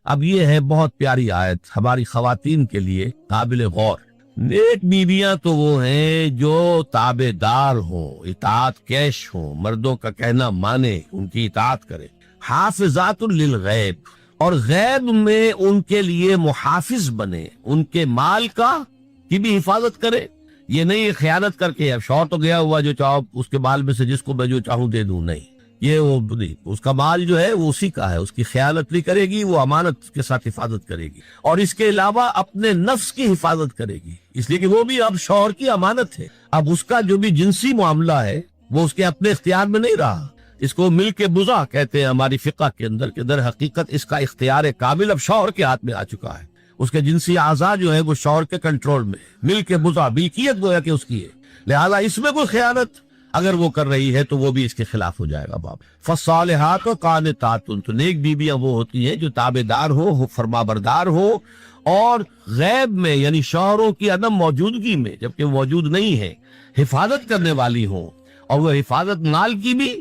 اب یہ ہے بہت پیاری آیت ہماری خواتین کے لیے قابل غور۔ نیک بیویاں تو وہ ہیں جو تابع دار ہوں، اطاعت کیش ہوں، مردوں کا کہنا مانے، ان کی اطاعت کرے۔ حافظات للغیب، اور غیب میں ان کے لیے محافظ بنے، ان کے مال کی بھی حفاظت کرے۔ یہ نہیں خیانت کر کے اب شوہر تو گیا ہوا جو چاہو اس کے مال میں سے جس کو میں جو چاہوں دے دوں، نہیں، یہ وہ نہیں، اس کا مال جو ہے وہ اسی کا ہے، اس کی خیانت نہیں کرے گی، وہ امانت کے ساتھ حفاظت کرے گی، اور اس کے علاوہ اپنے نفس کی حفاظت کرے گی، اس لیے کہ وہ بھی اب شوہر کی امانت ہے۔ اب اس کا جو بھی جنسی معاملہ ہے وہ اس کے اپنے اختیار میں نہیں رہا، اس کو مل کے بزا کہتے ہیں ہماری فقہ کے اندر، کہ در حقیقت اس کا اختیار کامل اب شوہر کے ہاتھ میں آ چکا ہے، اس کے جنسی اعضاء جو ہے وہ شوہر کے کنٹرول میں، مل کے بزا، ملکیت گویا کہ اس کی ہے، لہذا اس میں کوئی خیانت اگر وہ کر رہی ہے تو وہ بھی اس کے خلاف ہو جائے گا۔ باب فالصالحات قانتات، تو نیک بیویاں وہ ہوتی ہیں جو تابع دار ہو، فرما بردار ہو، اور غیب میں یعنی شوہروں کی عدم موجودگی میں جبکہ وہ موجود نہیں ہے حفاظت کرنے والی ہوں، اور وہ حفاظت مال کی بھی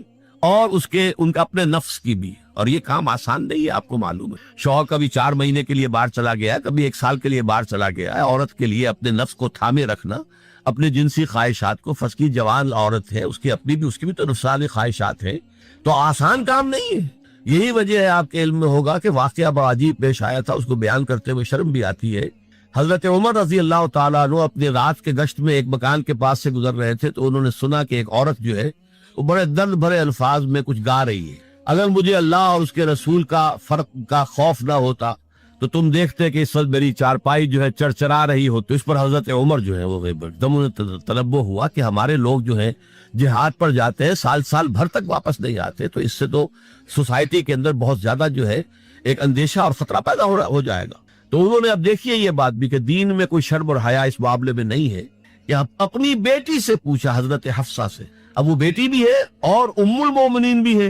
اور ان کا اپنے نفس کی بھی، اور یہ کام آسان نہیں ہے، آپ کو معلوم ہے۔ شوہر کبھی 4 مہینے کے لیے باہر چلا گیا ہے، کبھی 1 سال کے لیے باہر چلا گیا ہے، عورت کے لیے اپنے نفس کو تھامے رکھنا، اپنے جنسی خواہشات کو، فرض کی جوان عورت ہے، اس کی بھی تو نفسانی خواہشات ہیں، تو آسان کام نہیں ہے۔ یہی وجہ ہے آپ کے علم میں ہوگا کہ واقعہ بڑا عجیب پیش آیا تھا، اس کو بیان کرتے ہوئے شرم بھی آتی ہے۔ حضرت عمر رضی اللہ تعالیٰ عنہ اپنی رات کے گشت میں ایک مکان کے پاس سے گزر رہے تھے، تو انہوں نے سنا کہ ایک عورت جو ہے وہ بڑے درد بھرے الفاظ میں کچھ گا رہی ہے۔ اگر مجھے اللہ اور اس کے رسول کا فرق کا خوف نہ ہوتا تو تم دیکھتے کہ اس وقت میری چارپائی جو ہے چرچرا رہی ہو۔ تو اس پر حضرت عمر جو ہے وہ دم تنبہ ہوا کہ ہمارے لوگ جو ہیں جہاد پر جاتے ہیں، سال بھر تک واپس نہیں آتے، تو اس سے تو سوسائٹی کے اندر بہت زیادہ جو ہے ایک اندیشہ اور خطرہ پیدا ہو جائے گا۔ تو انہوں نے اب دیکھیے یہ بات بھی کہ دین میں کوئی شرم اور حیا اس معاملے میں نہیں ہے، کہ اپنی بیٹی سے پوچھا، حضرت حفصہ سے، اب وہ بیٹی بھی ہے اور ام المومنین بھی ہے،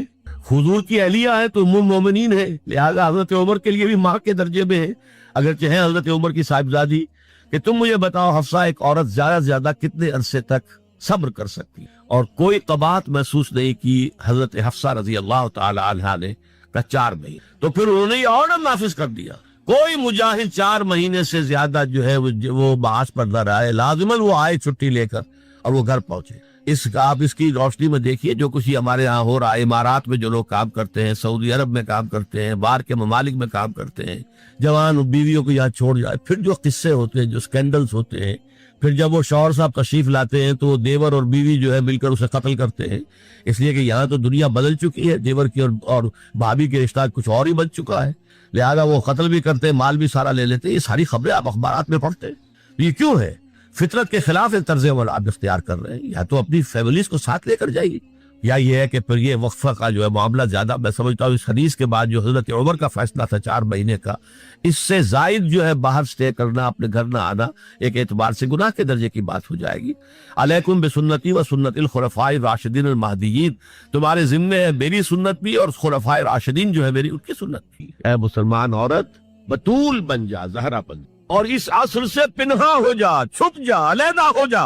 حضور کی اہلیہ ہے تو ام المومنین ہے، لہذا حضرت عمر کے لیے بھی ماں کے درجے میں ہے، اگرچہ ہے حضرت عمر کی صاحبزادی، کہ تم مجھے بتاؤ حفصہ ایک عورت زیادہ سے زیادہ کتنے عرصے تک صبر کر سکتی، اور کوئی قباحت محسوس نہیں کی حضرت حفصہ رضی اللہ تعالی عنہا نے، کہ 4 مہینے۔ تو پھر انہوں نے یہ آرڈر نافذ کر دیا، کوئی مجاہد 4 مہینے سے زیادہ جو ہے وہ معاش پر نہ رہے، لازماً وہ آئے چھٹی لے کر اور وہ گھر پہنچے۔ آپ اس کی روشنی میں دیکھیے جو کچھ ہمارے ہاں ہو رہا ہے، امارات میں جو لوگ کام کرتے ہیں، سعودی عرب میں کام کرتے ہیں، باہر کے ممالک میں کام کرتے ہیں، جوان بیویوں کو یہاں چھوڑ جائے، پھر جو قصے ہوتے ہیں، جو سکینڈلز ہوتے ہیں، پھر جب وہ شوہر صاحب تشریف لاتے ہیں تو وہ دیور اور بیوی جو ہے مل کر اسے قتل کرتے ہیں، اس لیے کہ یہاں تو دنیا بدل چکی ہے، دیور کی اور بھابھی کے رشتہ کچھ اور ہی بن چکا ہے، لہذا وہ قتل بھی کرتے ہیں، مال بھی سارا لے لیتے ہیں۔ یہ ساری خبریں آپ اخبارات میں پڑھتے ہیں، یہ کیوں ہے؟ فطرت کے خلاف ایک طرز عمل آپ اختیار کر رہے ہیں، یا تو اپنی فیملیز کو ساتھ لے کر جائیے، یا یہ ہے کہ پھر یہ وقفہ کا جو ہے معاملہ زیادہ، میں سمجھتا ہوں اس حدیث کے بعد جو حضرت عمر کا فیصلہ تھا 4 مہینے کا، اس سے زائد جو ہے باہر سٹے کرنا، اپنے گھر نہ آنا، ایک اعتبار سے گناہ کے درجے کی بات ہو جائے گی۔ علیکم بسنتی و سنت الخلفاء الراشدین المہدیین، تمہارے ذمے ہے میری سنت بھی اور خلفاء راشدین جو ہے میری ان کی سنت بھی۔ اے مسلمان عورت بطول بن جا، زہرا بن جا، اور اس عصر سے پنہا ہو جا، چھپ جا، علیحدہ ہو جا،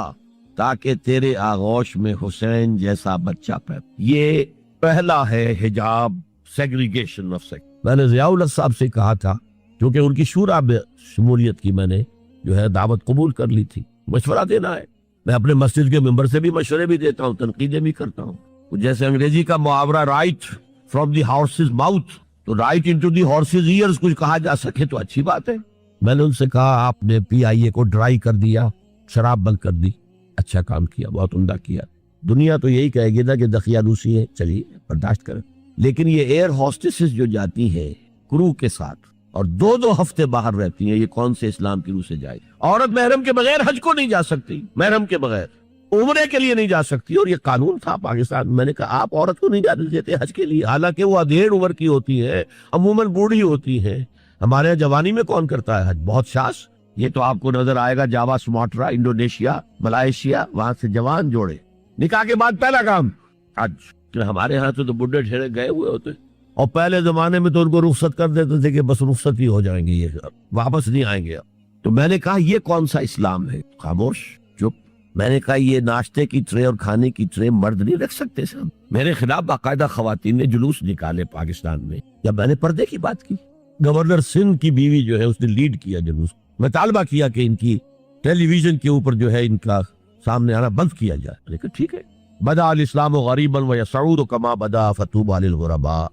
تاکہ تیرے آغوش میں حسین جیسا بچہ پیدا۔ یہ پہلا ہے حجاب، سیگریگیشن آف سیکس۔ میں نے ضیاء الحق صاحب سے کہا تھا، کیونکہ ان کی شورا میں شمولیت کی میں نے جو ہے دعوت قبول کر لی تھی، مشورہ دینا ہے، میں اپنے مسجد کے ممبر سے بھی مشورے بھی دیتا ہوں، تنقیدیں بھی کرتا ہوں، جیسے انگریزی کا محاورہ right from the horses mouth, تو right into the horses ears کچھ کہا جا سکے تو اچھی بات ہے۔ میں نے ان سے کہا آپ نے PIA کو ڈرائی کر دیا، شراب بند کر دی، اچھا کام کیا، بہت عمدہ کیا، دنیا تو یہی کہے گی نا کہ دقیانوسی ہے، چلیے برداشت کریں، لیکن یہ ایئر ہوسٹسز جو جاتی ہیں کرو کے ساتھ اور 2 ہفتے باہر رہتی ہیں، یہ کون سے اسلام کی روح سے جائے؟ عورت محرم کے بغیر حج کو نہیں جا سکتی، محرم کے بغیر عمرے کے لیے نہیں جا سکتی، اور یہ قانون تھا پاکستان۔ میں نے کہا آپ عورت کو نہیں جانے دیتے حج کے لیے، حالانکہ وہ ادھیڑ عمر کی ہوتی ہے، عموماً بوڑھی ہوتی ہے، ہمارے یہاں جوانی میں کون کرتا ہے حج؟ بہت شاش۔ یہ تو آپ کو نظر آئے گا جاوا، سماٹرا، انڈونیشیا، ملائیشیا، وہاں سے جوان جوڑے، نکاح کے بعد پہلا کام حج۔ ہمارے ہاں تو بڈھے ڈھیرے گئے ہوئے ہوتے، اور پہلے زمانے میں تو ان کو رخصت کر دیتے تھے کہ بس رخصت ہی ہو جائیں گے، یہ واپس نہیں آئیں گے۔ تو میں نے کہا یہ کون سا اسلام ہے؟ خاموش، چپ۔ میں نے کہا یہ ناشتے کی ٹرے اور کھانے کی ٹرے مرد نہیں رکھ سکتے صاحب۔ میرے خلاف باقاعدہ خواتین نے جلوس نکالے پاکستان میں جب میں نے پردے کی بات کی۔ گورنر سندھ کی بیوی جو ہے اس نے لیڈ کیا جلوس. میں طالبہ کیا کہ ان کی ٹیلی ویژن کے اوپر جو ہے ان کا سامنے آنا بند کیا جائے. لیکن ٹھیک ہے، بدا الاسلام غریبا ویسعود کما بدا فطوبی للغرباء.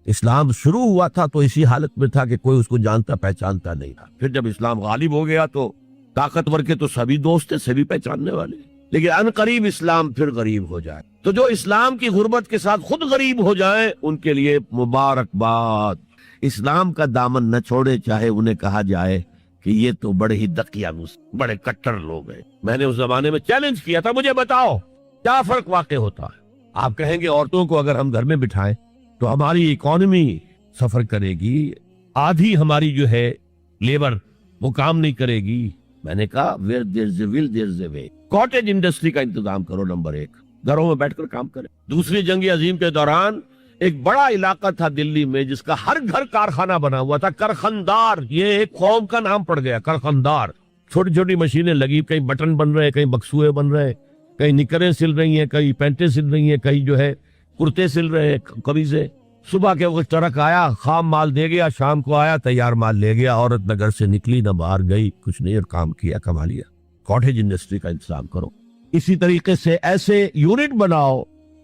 اسلام شروع ہوا تھا تو اسی حالت میں تھا کہ کوئی اس کو جانتا پہچانتا نہیں تھا. پھر جب اسلام غالب ہو گیا تو طاقتور کے تو سبھی دوست ہیں، سبھی پہچاننے والے. لیکن ان قریب اسلام پھر غریب ہو جائے تو جو اسلام کی غربت کے ساتھ خود غریب ہو جائیں ان کے لیے مبارکباد. اسلام کا دامن نہ چھوڑے، چاہے انہیں کہا جائے کہ یہ تو بڑے ہی دقیانوس، بڑے کٹر لوگ ہیں. میں نے اس زمانے میں چیلنج کیا تھا، مجھے بتاؤ کیا فرق واقع ہوتا ہے. آپ کہیں گے عورتوں کو اگر ہم گھر میں بٹھائیں تو ہماری اکانومی سفر کرے گی، آدھی ہماری جو ہے لیبر وہ کام نہیں کرے گی. میں نے کہا where there's a will there's a way. Cottage industry کا انتظام کرو. نمبر 1، گھروں میں بیٹھ کر کام کریں. دوسری جنگ عظیم کے دوران ایک بڑا علاقہ تھا دلی میں جس کا ہر گھر کارخانہ بنا ہوا تھا. کرخندار، یہ ایک قوم کا نام پڑ گیا، کرخندار. چھوٹی چھوٹی مشینیں لگی، کہیں بٹن بن رہے، کہیں بکسوئے بن رہے، کہیں نکریں سل رہی ہیں، کہیں پینٹیں سل رہی ہیں، کہیں جو ہے کرتے سل رہے ہیں، قمیضیں. صبح کے وقت ٹرک آیا، خام مال دے گیا، شام کو آیا تیار مال لے گیا. عورت نہ گھر سے نکلی نہ باہر گئی، کچھ نہیں، اور کام کیا، کما لیا. کاٹیج انڈسٹری کا انتظام کرو. اسی طریقے سے ایسے یونٹ بناؤ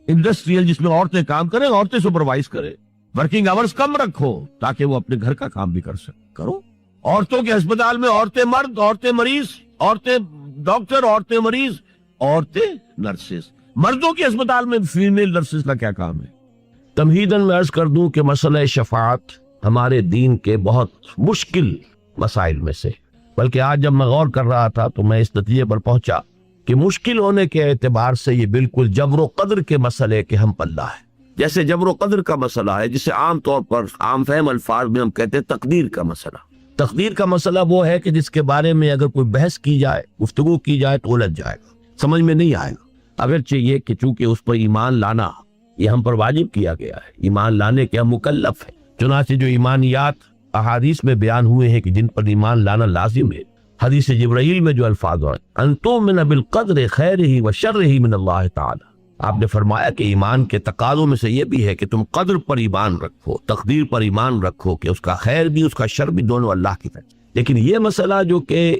انڈسٹریل جس میں عورتیں کام کریں، عورتیں سپروائز کریں. ورکنگ آورز کم رکھو تاکہ وہ اپنے گھر کا کام بھی کر سکیں. کرو. عورتوں کے اسپتال میں عورتیں مرد، عورتیں مریض، عورتیں ڈاکٹر، عورتیں مریض، عورتیں نرسز. مردوں کے اسپتال میں فیمیل نرسز کا کیا کام ہے؟ تمہیداً میں عرض کر دوں کہ مسئلہ شفاعت ہمارے دین کے بہت مشکل مسائل میں سے، بلکہ آج جب میں غور کر رہا تھا تو میں اس نتیجے پر پہنچا کہ مشکل ہونے کے اعتبار سے یہ بالکل جبر و قدر کے مسئلے کے ہم پلہ ہے. جیسے جبر و قدر کا مسئلہ ہے، جسے عام طور پر عام فہم الفاظ میں ہم کہتے ہیں تقدیر کا مسئلہ. تقدیر کا مسئلہ وہ ہے کہ جس کے بارے میں اگر کوئی بحث کی جائے، گفتگو کی جائے تو الجھ جائے گا، سمجھ میں نہیں آئے گا. اگرچہ یہ کہ چونکہ اس پر ایمان لانا یہ ہم پر واجب کیا گیا ہے، ایمان لانے کے ہم مکلف ہیں. چنانچہ جو ایمانیات احادیث میں بیان ہوئے ہیں کہ جن پر ایمان لانا لازم ہے، حدیث جبرائیل میں جو الفاظ ہیں ان تؤمن بالقدر خیرہ و شرہ من اللہ تعالی، آپ نے فرمایا کہ ایمان کے تقاضوں میں سے یہ بھی ہے کہ تم قدر پر ایمان رکھو، تقدیر پر ایمان رکھو کہ اس کا خیر بھی اس کا شر بھی دونوں اللہ کی طرف. لیکن یہ مسئلہ جو کہ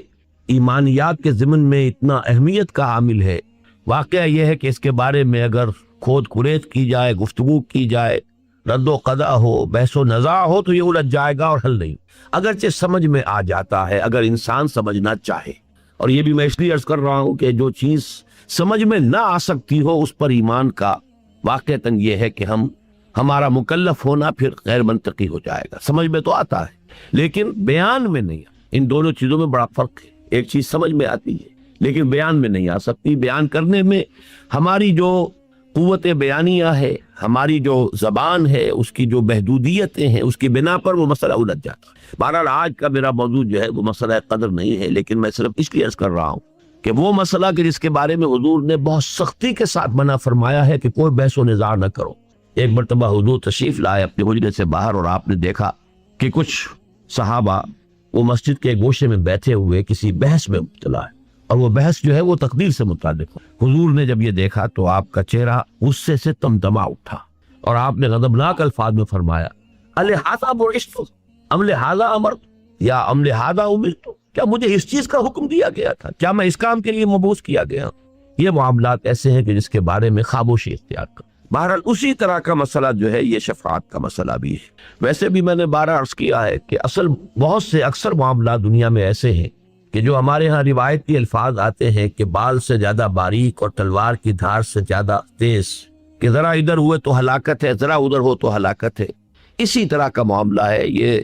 ایمانیات کے ضمن میں اتنا اہمیت کا حامل ہے، واقعہ یہ ہے کہ اس کے بارے میں اگر کھود کریت کی جائے، گفتگو کی جائے، رد و قضا ہو، بحث و نزاع ہو تو یہ الجھ جائے گا اور حل نہیں. اگرچہ سمجھ میں آ جاتا ہے اگر انسان سمجھنا چاہے. اور یہ بھی میں اس لیے عرض کر رہا ہوں کہ جو چیز سمجھ میں نہ آ سکتی ہو اس پر ایمان کا واقعتاً یہ ہے کہ ہمارا مکلف ہونا پھر غیر منطقی ہو جائے گا. سمجھ میں تو آتا ہے لیکن بیان میں نہیں. ان دونوں چیزوں میں بڑا فرق ہے. ایک چیز سمجھ میں آتی ہے لیکن بیان میں نہیں آ سکتی. بیان کرنے میں ہماری جو قوت بیانیہ ہے، ہماری جو زبان ہے، اس کی جو محدودیتیں ہیں، اس کی بنا پر وہ مسئلہ الجھ جاتا ہے. بہرحال آج کا میرا موضوع جو ہے وہ مسئلہ قدر نہیں ہے، لیکن میں صرف اس لیے عرض کر رہا ہوں کہ وہ مسئلہ کہ جس کے بارے میں حضور نے بہت سختی کے ساتھ منع فرمایا ہے کہ کوئی بحث و نزاع نہ کرو. ایک مرتبہ حضور تشریف لائے اپنے حجرے سے باہر اور آپ نے دیکھا کہ کچھ صحابہ وہ مسجد کے گوشے میں بیٹھے ہوئے کسی بحث میں مبتلا ہے، اور وہ بحث جو ہے وہ تقدیر سے متعلق ہے. حضور نے جب یہ دیکھا تو آپ کا چہرہ غصے سے تمتما اٹھا اور آپ نے غضبناک الفاظ میں فرمایا الہذا بعثت ام لہذا امرت یا ام لہذا امرت، کیا مجھے اس چیز کا حکم دیا گیا تھا؟ کیا میں اس کام کے لیے مبعوث کیا گیا؟ یہ معاملات ایسے ہیں کہ جس کے بارے میں خاموشی اختیار کر. بہرحال اسی طرح کا مسئلہ جو ہے یہ شفاعت کا مسئلہ بھی ہے. ویسے بھی میں نے بارہ عرض کیا ہے کہ بہت سے اکثر معاملات دنیا میں ایسے ہیں کہ جو ہمارے ہاں روایتی الفاظ آتے ہیں کہ بال سے زیادہ باریک اور تلوار کی دھار سے زیادہ تیز، کہ ذرا ادھر ہوئے تو ہلاکت ہے، ذرا ادھر ہو تو ہلاکت ہے. اسی طرح کا معاملہ ہے یہ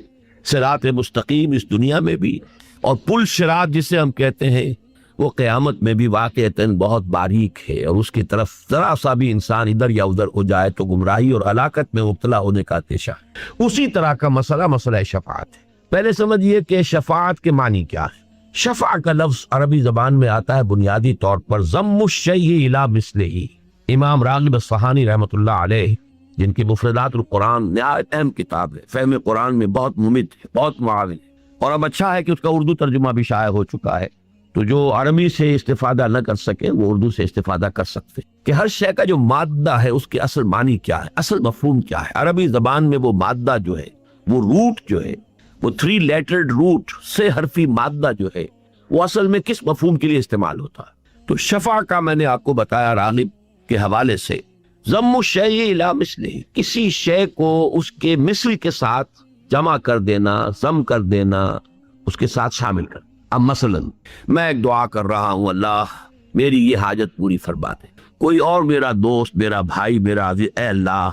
صراط مستقیم اس دنیا میں بھی، اور پل صراط جسے ہم کہتے ہیں وہ قیامت میں بھی واقعتاً بہت باریک ہے، اور اس کی طرف ذرا سا بھی انسان ادھر یا ادھر ہو جائے تو گمراہی اور ہلاکت میں مبتلا ہونے کا اندیشہ ہے. اسی طرح کا مسئلہ شفاعت ہے. پہلے سمجھیے کہ شفاعت کے معنی کیا ہے. شفع کا لفظ عربی زبان میں آتا ہے بنیادی طور پر ضم الشیء الی مثلہ. امام راغب اصفہانی رحمۃ اللہ علیہ، جن کی مفردات القرآن نہایت اہم کتاب ہے، فہم قرآن میں بہت ممد ہے، بہت معاون ہے، اور اب اچھا ہے کہ اس کا اردو ترجمہ بھی شائع ہو چکا ہے، تو جو عربی سے استفادہ نہ کر سکے وہ اردو سے استفادہ کر سکتے کہ ہر شے کا جو مادہ ہے اس کے اصل معنی کیا ہے، اصل مفہوم کیا ہے. عربی زبان میں وہ مادہ جو ہے، وہ روٹ جو ہے، وہ 3 لیٹرڈ روٹ سے حرفی مادہ جو ہے وہ اصل میں کس مفہوم کے لیے استعمال ہوتا ہے؟ تو شفع کا میں نے آپ کو بتایا راغب کے حوالے سے، ضم الشیء الی مثلہ، کسی شے کو اس کے مثل کے ساتھ جمع کر دینا، ضم کر دینا، اس کے ساتھ شامل کر۔ اب مثلا میں ایک دعا کر رہا ہوں، اللہ میری یہ حاجت پوری فرما دے، کوئی اور میرا دوست، میرا بھائی، میرا عزیز، اے اللہ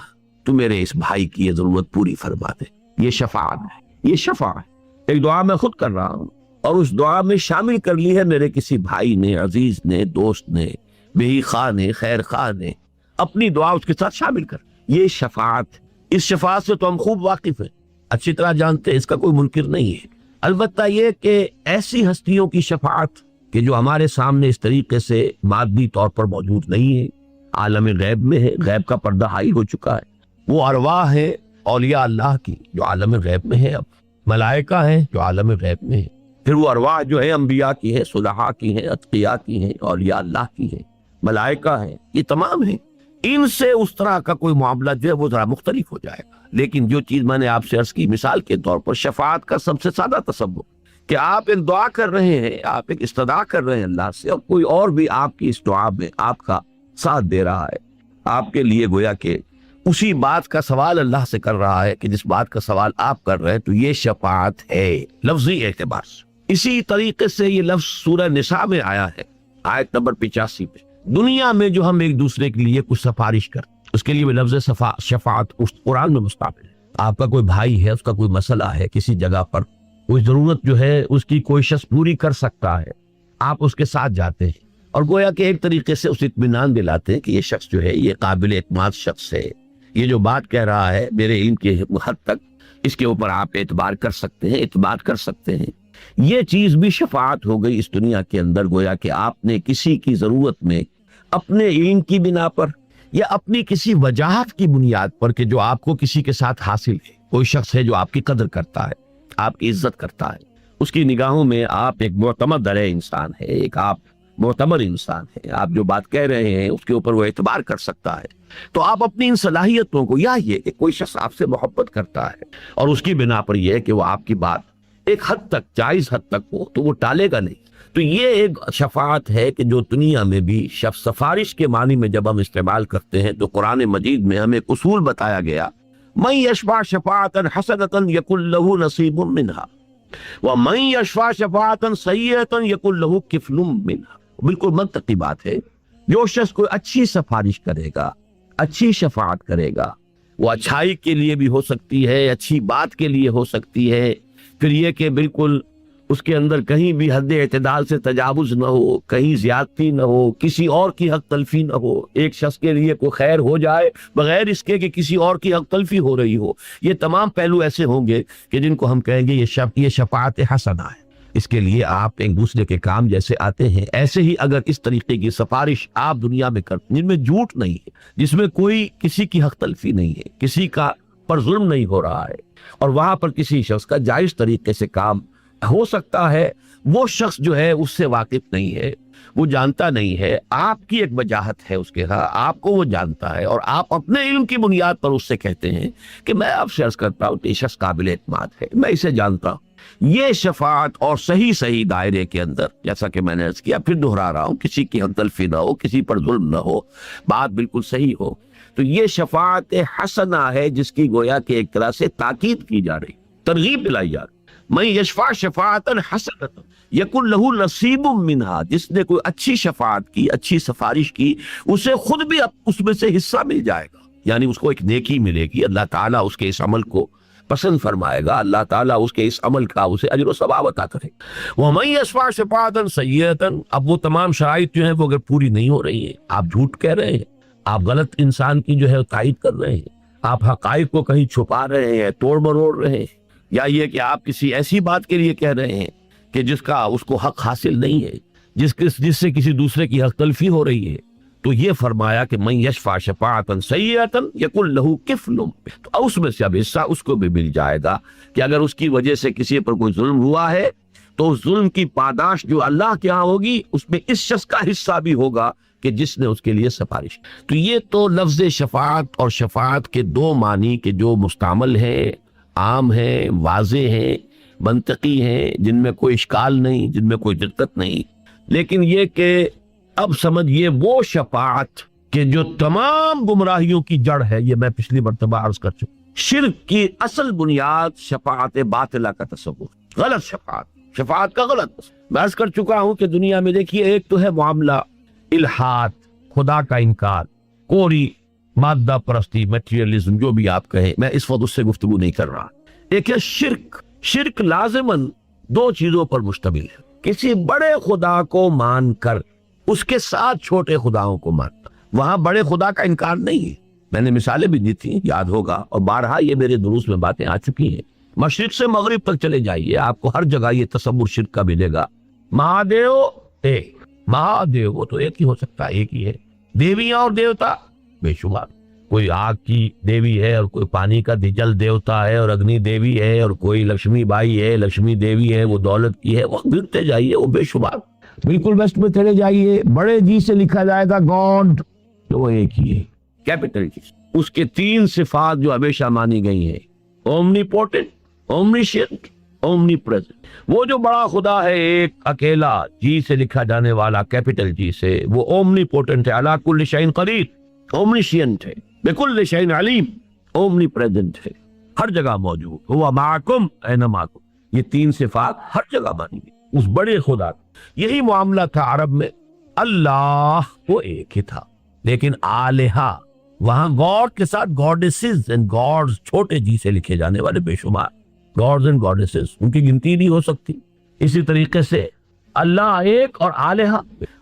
تو میرے اس بھائی کی یہ ضرورت پوری فرما دے، یہ شفاعت ہے، یہ شفع ہے۔ ایک دعا میں خود کر رہا ہوں اور اس دعا میں شامل کر لی ہے میرے کسی بھائی نے، عزیز نے، دوست نے، بہی خواہ نے، خیر خواہ نے، اپنی دعا اس کے ساتھ شامل کر، یہ شفاعت۔ اس شفاعت سے تو ہم خوب واقف ہیں، اچھی طرح جانتے ہیں، اس کا کوئی منکر نہیں ہے۔ البتہ یہ کہ ایسی ہستیوں کی شفاعت کہ جو ہمارے سامنے اس طریقے سے مادی طور پر موجود نہیں ہے، عالم غیب میں ہے، غیب کا پردہ حائل ہو چکا ہے، وہ ارواح ہے اولیاء اللہ کی جو عالم غیب میں ہے، اب ملائکہ ہیں جو عالم غیب میں ہے، پھر وہ ارواح جو ہے انبیاء کی ہیں، صلحاء کی ہیں، اتقیاء کی ہیں، اولیاء اللہ کی ہیں، ملائکہ ہیں، یہ تمام ہیں۔ ان سے اس طرح کا کوئی معاملہ جو ہے وہ ذرا مختلف ہو جائے گا، لیکن جو چیز میں نے آپ سے عرض کی مثال کے طور پر شفاعت کا سب سے سادہ تصور کہ آپ ایک دعا کر رہے ہیں، آپ ایک استدعا کر رہے ہیں اللہ سے، اور کوئی اور بھی آپ کی اس دعا میں آپ کا ساتھ دے رہا ہے، آپ کے لیے گویا کہ اسی بات کا سوال اللہ سے کر رہا ہے کہ جس بات کا سوال آپ کر رہے ہیں، تو یہ شفاعت ہے لفظی اعتبار سے۔ اسی طریقے سے یہ لفظ سورہ نساء میں آیا ہے، آیت نمبر 85 میں، دنیا میں جو ہم ایک دوسرے کے لیے کچھ سفارش کر، اس کے لیے لفظ شفاعت اس قرآن میں مستعمل ہے۔ آپ کا کوئی بھائی ہے، اس کا کوئی مسئلہ ہے کسی جگہ پر، کوئی ضرورت جو ہے اس کی کوئی شخص پوری کر سکتا ہے، آپ اس کے ساتھ جاتے ہیں اور گویا کہ ایک طریقے سے اسے اطمینان دلاتے ہیں کہ یہ شخص جو ہے یہ قابل اعتماد شخص ہے، یہ جو بات کہہ رہا ہے میرے علم کے حد تک اس کے اوپر آپ اعتبار کر سکتے ہیں، اعتماد کر سکتے ہیں۔ یہ چیز بھی شفاعت ہو گئی اس دنیا کے اندر، گویا کہ آپ نے کسی کی ضرورت میں اپنے علم کی بنا پر یا اپنی کسی وجاہت کی بنیاد پر کہ جو آپ کو کسی کے ساتھ حاصل ہے، کوئی شخص ہے جو آپ کی قدر کرتا ہے، آپ کی عزت کرتا ہے، اس کی نگاہوں میں آپ ایک معتمد انسان ہے، ایک آپ معتبر انسان ہے، آپ جو بات کہہ رہے ہیں اس کے اوپر وہ اعتبار کر سکتا ہے، تو آپ اپنی ان صلاحیتوں کو، یا یہ کہ کوئی شخص آپ سے محبت کرتا ہے اور اس کی بنا پر یہ ہے کہ وہ آپ کی بات ایک حد تک، جائز حد تک ہو تو وہ ٹالے گا نہیں، تو یہ ایک شفاعت ہے کہ جو دنیا میں بھی سفارش کے معنی میں جب ہم استعمال کرتے ہیں تو قرآن مجید میں ہمیں ایک اصول بتایا گیا، من یشفع شفاعتا حسنۃ یکن لہ نصیب منہا ومن یشفع شفاعتا سیئۃ یکن لہ کفل منہا۔ بالکل منطقی بات ہے، جو شخص کوئی اچھی سفارش کرے گا، اچھی شفاعت کرے گا، وہ اچھائی کے لیے بھی ہو سکتی ہے، اچھی بات کے لیے ہو سکتی ہے، پھر یہ کہ بالکل اس کے اندر کہیں بھی حد اعتدال سے تجاوز نہ ہو، کہیں زیادتی نہ ہو، کسی اور کی حق تلفی نہ ہو، ایک شخص کے لیے کوئی خیر ہو جائے بغیر اس کے کہ کسی اور کی حق تلفی ہو رہی ہو، یہ تمام پہلو ایسے ہوں گے کہ جن کو ہم کہیں گے یہ شفاعت حسنہ ہے۔ اس کے لیے آپ ایک دوسرے کے کام جیسے آتے ہیں، ایسے ہی اگر اس طریقے کی سفارش آپ دنیا میں کرتے ہیں جن میں جھوٹ نہیں ہے، جس میں کوئی کسی کی حق تلفی نہیں ہے، کسی کا پر ظلم نہیں ہو رہا ہے، اور وہاں پر کسی شخص کا جائز طریقے سے کام ہو سکتا ہے، وہ شخص جو ہے اس سے واقف نہیں ہے، وہ جانتا نہیں ہے، آپ کی ایک وجاہت ہے اس کے ہاں، آپ کو وہ جانتا ہے، اور آپ اپنے علم کی بنیاد پر اس سے کہتے ہیں کہ میں آپ سے عرض کرتا ہوں کہ یہ شخص قابل اعتماد ہے، میں اسے جانتا ہوں۔ یہ شفاعت اور صحیح دائرے کے اندر، جیسا کہ میں نے عرض کیا، پھر دہرا رہا ہوں، کسی کی حق تلفی نہ ہو، کسی پر ظلم نہ ہو، بات بالکل صحیح ہو، تو یہ شفاعت حسنہ ہے جس کی گویا کہ ایک طرح سے تاکید کی جا رہی، ترغیب دلائی جا رہی۔ من یشفع شفاعتا حسنۃ یکن لہ نصیب منہا، جس نے کوئی اچھی شفاعت کی، اچھی سفارش کی، اسے خود بھی اس میں سے حصہ مل جائے گا، یعنی اس کو ایک نیکی ملے گی، اللہ تعالیٰ اس کے اس عمل کو پسند فرمائے گا، اللہ تعالیٰ اس کے اس عمل کا اسے اجر و ثواب عطا کرے گا۔ وَمَن يَشْفَعْ شَفَاعَةً سَيِّئَةً، اب وہ تمام شرائط جو ہیں وہ اگر پوری نہیں ہو رہی ہیں، آپ جھوٹ کہہ رہے ہیں، آپ غلط انسان کی جو ہے تائید کر رہے ہیں، آپ حقائق کو کہیں چھپا رہے ہیں، توڑ مروڑ رہے ہیں، یا یہ کہ آپ کسی ایسی بات کے لیے کہہ رہے ہیں کہ جس کا اس کو حق حاصل نہیں ہے، جس سے کسی دوسرے کی حق تلفی ہو رہی ہے، تو یہ فرمایا کہ من یشفع شفاعتا سیئۃ یکن لہ کفل، تو اس میں سے اب حصہ اس کو بھی مل جائے گا کہ اگر اس کی وجہ سے کسی پر کوئی ظلم ہوا ہے تو اس ظلم کی پاداش جو اللہ کے ہاں ہوگی اس میں اس شخص کا حصہ بھی ہوگا کہ جس نے اس کے لیے سفارش۔ تو یہ تو لفظ شفاعت اور شفاعت کے دو معنی کے جو مستعمل ہیں، عام ہیں، واضح ہیں، منطقی ہیں، جن میں کوئی اشکال نہیں، جن میں کوئی دقت نہیں، لیکن یہ کہ اب سمجھیے وہ شفاعت کہ جو تمام گمراہیوں کی جڑ ہے، یہ میں پچھلی مرتبہ عرض کر چکا، شرک کی اصل بنیاد شفاعت باطلہ کا تصور، غلط شفاعت کا غلط تصور۔ میں عرض کر چکا ہوں کہ دنیا میں دیکھیے، ایک تو ہے معاملہ الحاد، خدا کا انکار، کوری مادہ پرستی، میٹیریلزم، جو بھی آپ کہیں، میں اس وقت اس سے گفتگو نہیں کر رہا۔ ایک ہے شرک لازماً دو چیزوں پر مشتمل ہے، کسی بڑے خدا کو مان کر اس کے ساتھ چھوٹے خداؤں کو ماننا، وہاں بڑے خدا کا انکار نہیں ہے۔ میں نے مثالیں بھی دی تھیں، یاد ہوگا، اور بارہا یہ میرے دروس میں باتیں آ چکی ہیں۔ مشرق سے مغرب تک چلے جائیے، آپ کو ہر جگہ یہ تصور شرک کا ملے گا۔ مہادیو ایک، مہادیو وہ تو ایک ہی ہو سکتا ہے، ایک ہی ہے۔ دیویاں اور دیوتا بے شمار، کوئی آگ کی دیوی ہے اور کوئی پانی کا جل دیوتا ہے اور اگنی دیوی ہے، اور کوئی لکشمی بائی ہے، لکشمی دیوی ہے، وہ دولت کی ہے، وہ گرتے جائیے، وہ بے شمار۔ بالکل ویسٹ میں چلے جائیے، بڑے جی سے لکھا جائے گا گاڈ، تو وہ ایک ہی ہے، کیپٹل جی۔ اس کے تین صفات جو ہمیشہ مانی گئی ہیں، اومنی پوٹنٹ، اومنیشینٹ، اومنی پریزنٹ۔ وہ جو بڑا خدا ہے ایک اکیلا، جی سے لکھا جانے والا، کیپٹل جی سے، وہ اومنی پوٹنٹ ہے، علی کل شیء قدیر، اومنیشینٹ ہے، بکل شیء علیم، اومنی پریزنٹ ہے، ہر جگہ موجود، ہوا معکم اینما کنتم۔ یہ تین صفات ہر جگہ مانی گئی اس بڑے خدا کا۔ یہی معاملہ تھا عرب میں، اللہ وہ ایک ہی تھا، لیکن آلہہ، وہاں گاڈ کے ساتھ گاڈیسز اینڈ گاڈز، چھوٹے جی سے لکھے جانے والے بے شمار گاڈز اینڈ گاڈیسز، ان کی گنتی نہیں ہو سکتی۔ اسی طریقے سے اللہ ایک اور آلہہ۔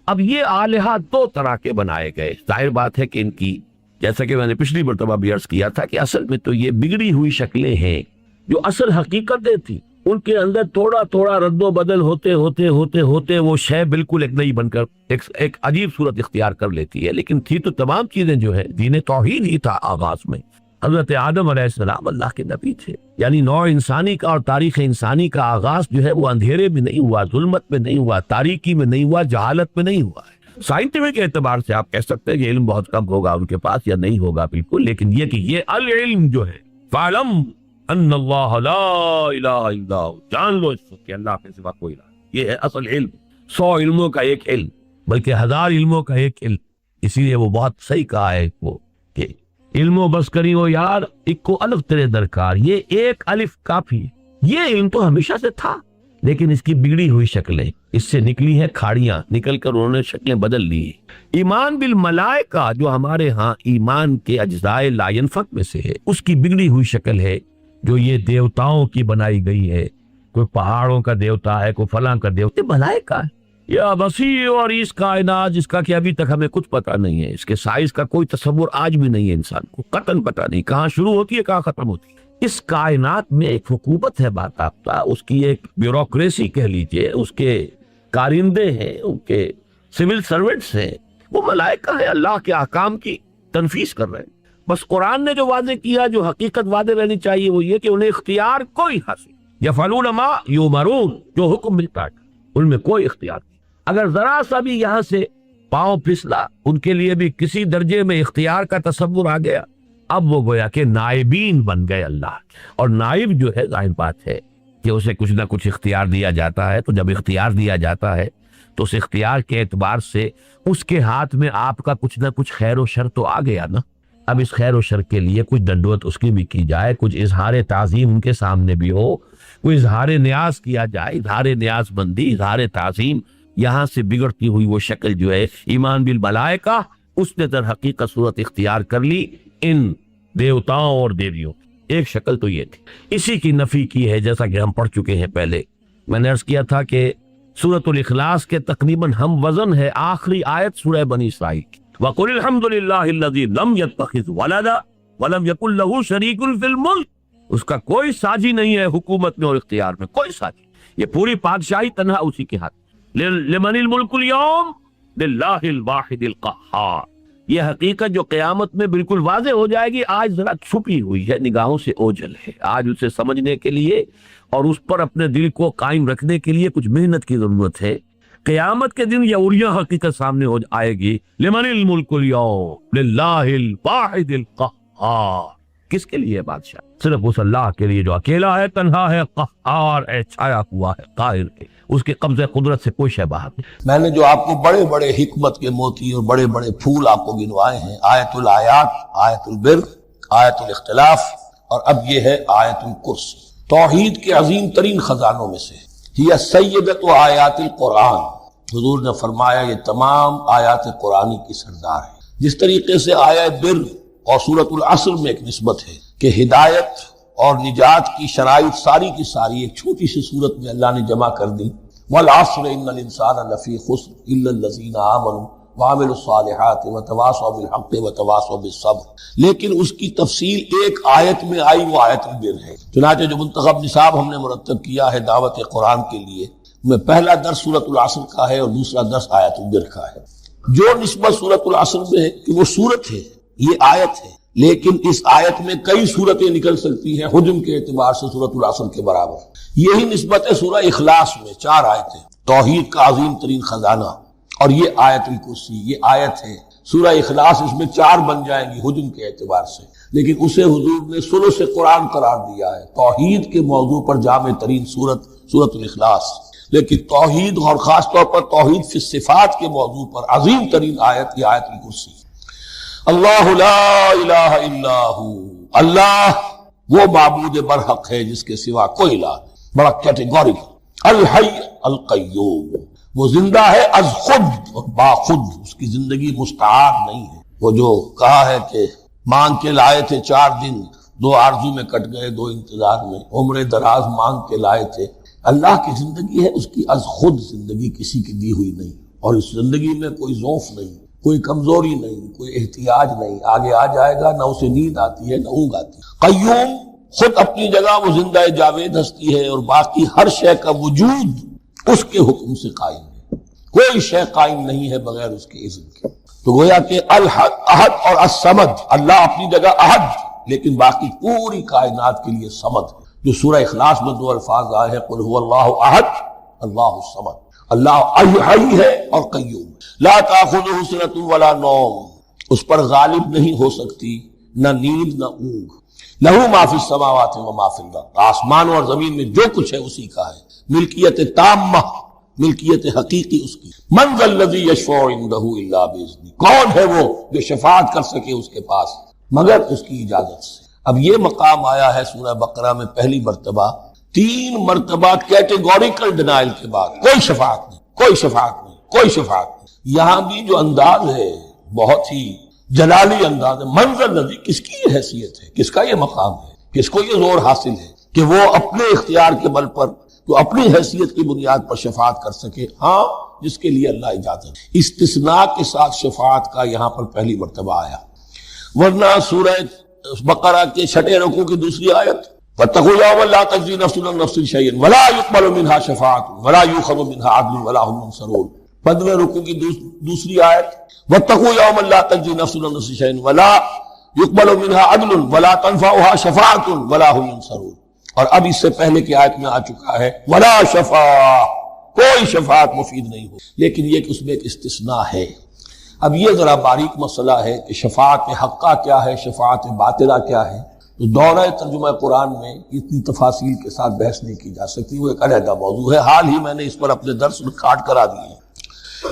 اب یہ آلہہ دو طرح کے بنائے گئے، ظاہر بات ہے کہ ان کی، جیسا کہ میں نے پچھلی مرتبہ بھی عرض کیا تھا، کہ اصل میں تو یہ بگڑی ہوئی شکلیں ہیں، جو اصل حقیقتیں تھیں ان کے اندر تھوڑا تھوڑا رد و بدل ہوتے ہوتے ہوتے ہوتے وہ شے بالکل ایک نئی بن کر ایک عجیب صورت اختیار کر لیتی ہے، لیکن تھی تو تمام چیزیں جو ہے، دین توحید ہی تھا آغاز میں۔ حضرت آدم علیہ السلام اللہ کے نبی تھے، یعنی نوع انسانی کا اور تاریخ انسانی کا آغاز جو ہے وہ اندھیرے میں نہیں ہوا، ظلمت میں نہیں ہوا، تاریکی میں نہیں ہوا، جہالت میں نہیں ہوا ہے۔ سائنٹیفک اعتبار سے آپ کہہ سکتے ہیں کہ علم بہت کم ہوگا ان کے پاس یا نہیں ہوگا بالکل، لیکن یہ کہ یہ العلم جو ہے، فَعْلَمْ ان اللہ لا الہ الا ہو، جان لو اس وقت کہ اللہ کے سوا کوئی الہ نہیں۔ یہ ہے اصل علم، 100 علموں کا ایک علم، بلکہ 1000 علموں کا ایک علم۔ اسی لیے وہ بہت صحیح کہا ہے وہ کہ علم و بس کری ہو یار، ایک کو الف تیرے درکار، یہ ایک الف کافی۔ یہ علم تو ہمیشہ سے تھا، لیکن اس کی بگڑی ہوئی شکلیں، اس سے نکلی ہیں کھاڑیاں، نکل کر انہوں نے شکلیں بدل لی۔ ایمان بالملائکہ جو ہمارے ہاں ایمان کے اجزاء لا ينفک میں سے ہے، اس کی بگڑی ہوئی شکل ہے جو یہ دیوتاؤں کی بنائی گئی ہے۔ کوئی پہاڑوں کا دیوتا ہے، کوئی فلاں کا دیوتا، ملائکہ ہے یا وسیع اور اس کائنات جس کا کہ ابھی تک ہمیں کچھ پتہ نہیں ہے، اس کے سائز کا کوئی تصور آج بھی نہیں ہے انسان کو، قطعاً پتہ نہیں کہاں شروع ہوتی ہے کہاں ختم ہوتی ہے۔ اس کائنات میں ایک حکومت ہے باضابطہ، اس کی ایک بیوروکریسی کہہ لیجئے، اس کے کارندے ہیں، ان کے سول سرونٹس ہیں، وہ ملائکہ ہیں، اللہ کے احکام کی تنفیذ کر رہے ہیں۔ بس قرآن نے جو واضح کیا، جو حقیقت واضح رہنی چاہیے، وہ یہ کہ انہیں اختیار کوئی حاصل، یفعلون ما یؤمرون، جو حکم ملتا ہے ان میں کوئی اختیار نہیں۔ اگر ذرا سا بھی یہاں سے پاؤں پھسلا، ان کے لیے بھی کسی درجے میں اختیار کا تصور آ گیا، اب وہ گویا کہ نائبین بن گئے اللہ۔ اور نائب جو ہے، ظاہر بات ہے کہ اسے کچھ نہ کچھ اختیار دیا جاتا ہے، تو جب اختیار دیا جاتا ہے تو اس اختیار کے اعتبار سے اس کے ہاتھ میں آپ کا کچھ نہ کچھ خیر و شر تو آ گیا نا۔ اب اس خیر و شر کے لیے کچھ ڈنڈوت اس کی بھی کی جائے، کچھ اظہار تعظیم ان کے سامنے بھی ہو، کوئی اظہار نیاز کیا جائے، اظہار نیاز بندی، اظہار تعظیم۔ یہاں سے بگڑتی ہوئی وہ شکل جو ہے ایمان بالملائکہ، اس نے در حقیقت صورت اختیار کر لی ان دیوتاؤں اور دیویوں۔ ایک شکل تو یہ تھی، اسی کی نفی کی ہے، جیسا کہ ہم پڑھ چکے ہیں پہلے۔ میں نے عرض کیا تھا کہ سورۃ الاخلاص کے تقریباً ہم وزن ہے آخری آیت سورہ بنی اسرائیل کی، وَقُلِ الْحَمْدُ لِلَّهِ الَّذِي لَمْ يَتَّخِذْ وَلَدًا وَلَمْ يَكُنْ لَهُ شَرِيكٌ فِي الْمُلْكِ۔ اس کا کوئی ساجی نہیں ہے حکومت میں اور اختیار میں، کوئی ساجی۔ یہ پوری بادشاہی تنہا اسی کے ہاتھ۔ لِمَنِ الْمُلْكُ الْيَوْمَ لِلَّهِ الْوَاحِدِ الْقَهَّارِ۔ یہ حقیقت جو قیامت میں بالکل واضح ہو جائے گی، آج ذرا چھپی ہوئی ہے، نگاہوں سے اوجھل ہے، آج اسے سمجھنے کے لیے اور اس پر اپنے دل کو قائم رکھنے کے لیے کچھ محنت کی ضرورت ہے۔ قیامت کے دن یہ اولیاء حقیقت سامنے ہو آئے گی، لمن الملک اليوم للہ الواحد القہار۔ کس کے لیے بادشاہ؟ صرف اس اللہ کے لیے جو اکیلا ہے، تنہا ہے، قہار ہے، چھایا ہوا ہے، قاہر ہے، اس کے قبضے قدرت سے کوئی شے باہر نہیں۔ میں نے جو آپ کو بڑے بڑے حکمت کے موتی اور بڑے بڑے پھول آپ کو گنوائے ہیں، آیت الآیات، آیت البر، آیت الاختلاف، اور اب یہ ہے آیت الکرسی، توحید کے عظیم ترین خزانوں میں سے ہی سیدت و آیات القرآن۔ حضور نے فرمایا یہ تمام آیات قرآنی کی سردار ہے۔ جس طریقے سے آیت بر اور سورۃ العصر میں ایک نسبت ہے کہ ہدایت اور نجات کی شرائط ساری کی ساری ایک چھوٹی سی صورت میں اللہ نے جمع کر دی، والعصر ان الانسان لفی خسر الا الذین آمنوا وعملوا الصالحات وتواصوا بالحق وتواصوا بالصبر، لیکن اس کی تفصیل ایک آیت میں آئی، وہ آیت البر ہے۔ چنانچہ جو منتخب نصاب ہم نے مرتب کیا ہے دعوت قرآن کے لیے، میں پہلا درس سورۃ العصر کا ہے اور دوسرا درس آیت البر کا ہے۔ جو نسبت سورۃ العصر میں ہے کہ وہ سورت ہے، یہ آیت ہے، لیکن اس آیت میں کئی صورتیں نکل سکتی ہیں حجم کے اعتبار سے سورۃ العصر کے برابر۔ یہی نسبت ہے سورہ اخلاص میں، 4 آیتیں، توحید کا عظیم ترین خزانہ، اور یہ آیت الکرسی، یہ آیت ہے۔ سورہ اخلاص اس میں 4 بن جائیں گی حجم کے اعتبار سے، لیکن اسے حضور نے ثلث قرآن قرار دیا ہے۔ توحید کے موضوع پر جامع ترین سورت سورۃ الاخلاص، لیکن توحید اور خاص طور پر توحید فی الصفات کے موضوع پر عظیم ترین آیت یہ آیت الکرسی۔ اللہ لا الہ الا ہو، اللہ وہ معبود برحق ہے جس کے سوا کوئی الہ نہیں، بڑا کیٹیگوریکل۔ الحی القیوم، وہ زندہ ہے از خود اور باخود، اس کی زندگی مستعار نہیں ہے۔ وہ جو کہا ہے کہ مانگ کے لائے تھے 4 دن، 2 آرزو میں کٹ گئے، 2 انتظار میں، عمر دراز مانگ کے لائے تھے۔ اللہ کی زندگی ہے، اس کی از خود زندگی کسی کی دی ہوئی نہیں، اور اس زندگی میں کوئی ضعف نہیں، کوئی کمزوری نہیں، کوئی احتیاج نہیں۔ آگے آ جائے گا، نہ اسے نیند آتی ہے نہ اونگ آتی ہے۔ قیوم، خود اپنی جگہ وہ زندہ جاوید ہستی ہے، اور باقی ہر شے کا وجود اس کے حکم سے قائم ہے، کوئی شے قائم نہیں ہے بغیر اس کے اذن کے۔ تو گویا کہ الحد، احد اور الصمد، اللہ اپنی جگہ احد، لیکن باقی پوری کائنات کے لیے صمد، جو سورہ اخلاص میں 2 الفاظ آئے ہیں، قل هو اللہ احد اللہ الصمد۔ اللہ حی ہے اور قیوم، لا تاخذہ سنۃ ولا نوم، اس پر غالب نہیں ہو سکتی نہ نیند نہ اونگ۔ لہ ما فی السماوات و ما فی الارض، آسمانوں اور زمین میں جو کچھ ہے اسی کا ہے، ملکیت تامہ، ملکیت حقیقی اس کی۔ من ذا الذی یشفع عندہ الا باذنہ، کون ہے وہ جو شفاعت کر سکے اس کے پاس مگر اس کی اجازت سے۔ اب یہ مقام آیا ہے سورہ بقرہ میں پہلی مرتبہ، 3 مرتبہ کیٹیگوریکل ڈینائل کے بعد، کوئی شفاعت نہیں، کوئی شفاعت نہیں، کوئی شفاعت نہیں۔ یہاں بھی جو انداز ہے بہت ہی جلالی انداز ہے۔ منظر الذی، کس کی یہ حیثیت ہے، کس کا یہ مقام ہے، کس کو یہ زور حاصل ہے کہ وہ اپنے اختیار کے بل پر، تو اپنی حیثیت کی بنیاد پر شفاعت کر سکے؟ ہاں، جس کے لیے اللہ اجازت، استثناء کے ساتھ شفاعت کا یہاں پر پہلی مرتبہ آیا۔ ورنہ سورہ بقرہ کے 6 رکوع کی دوسری آیت، وَاتَّقُوا يَوْمًا لَا تَجْزِي نَفْسٌ عَن نَفْسٍ شَيْئًا وَلَا يُقْبَلُ مِنْهَا شَفَاعَةٌ وَلَا يُؤْخَذُ مِنْهَا عَدْلٌ وَلَا هُمْ يُنصَرُونَ۔ 15 رکوع کی دوسری آیت، وَاتَّقُوا يَوْمًا لَا تَجْزِي نَفْسٌ عَن نَفْسٍ شَيْئًا وَلَا يُقْبَلُ مِنْهَا عَدْلٌ وَلَا تَنفَعُهَا شَفَاعَةٌ وَلَا هُمْ يُنصَرُونَ۔ اور اب اس سے پہلے کی آیت میں آ چکا ہے وَلَا شَفَاعَةٌ، کوئی شفاعت مفید نہیں ہو، لیکن یہ کہ اس میں ایک استثناء ہے۔ اب یہ ذرا باریک مسئلہ ہے کہ شفاعت حقہ کیا ہے، شفاعت باطلہ کیا ہے، تو دورہ ترجمہ قرآن میں اتنی تفاصیل کے ساتھ بحث نہیں کی جا سکتی، وہ ایک علیحدہ موضوع ہے۔ حال ہی میں نے اس پر اپنے درس ریکارڈ کرا دیے ہیں۔